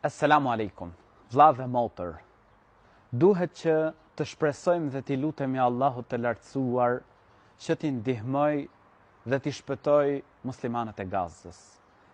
Assalamu alaikum, vlla dhe motër. Duhet që të shpresojmë dhe t'i lutemi Allahut të lartësuar që t'i ndihmoj dhe t'i shpëtoj muslimanët e Gazës.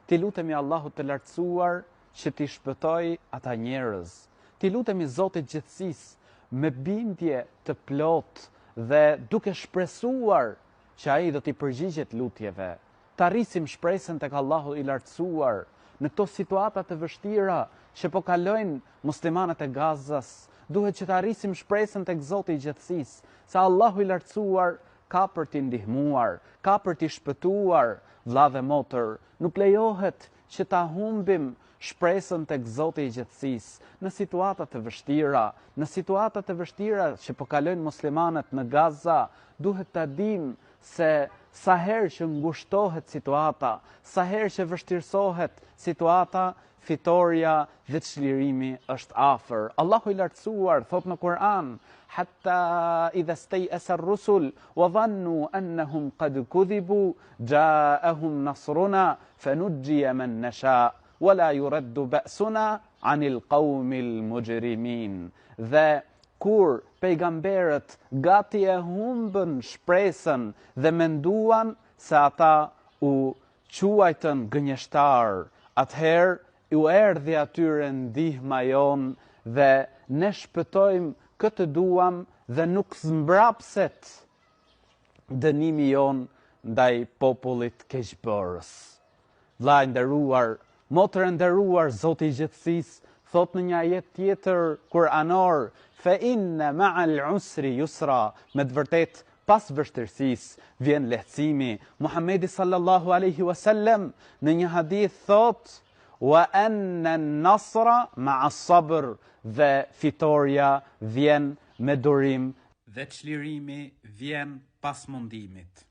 T'i lutemi Allahut të lartësuar që t'i shpëtoj ata njerëz. T'i lutemi Zotit gjithësisë me bindje të plot dhe duke shpresuar që ai do t'i përgjigjet lutjeve. Të arrisim shpresën tek Allahu i lartësuar në këto situata të vështira që po kalojnë muslimanët e Gazës. Duhet që të arrisim shpresën tek Zoti i gjithësisë, se Allahu i lartësuar ka për t'i ndihmuar, ka për t'i shpëtuar, vlla dhe motër. Nuk lejohet që ta humbim shpresën tek Zoti i gjithësisë në situata të vështira, që po kalojnë muslimanët në Gaza. Duhet ta dim se sa herë që ngushtohet situata, sa herë që vështirësohet situata, fitoria dhe çlirimi është afër. Allahu i lartësuar thot në Kur'an: "Hatta idha stay'asa ar-rusul wa dhannu annahum qad kudhibu ja'ahum nasruna fanujjiya man nasha wa la yuraddu ba'suna 'anil qawmil mujrimin." Dhe kur pejgamberët gati e humbën shpresën dhe menduan se ata u quajtën gënjeshtar, atëherë u erdhi atyre ndihma jon dhe ne shpëtojmë këtë duam dhe nuk zmbrapset dënimi jon ndaj popullit keqbërës. Vlla i nderuar, motër e nderuar, Zoti i gjithësisë thot në një ajet tjetër kuranor: "Fa inna ma'al usri yusra", me të vërtetë pas vështirësisë vjen lehtësimi. Muhamedi sallallahu alaihi wasallam në një hadith thot: "Wa anna an-nasra ma'a as-sabr", dhe fitoria vjen me durim dhe çlirimi vjen pas mundimit.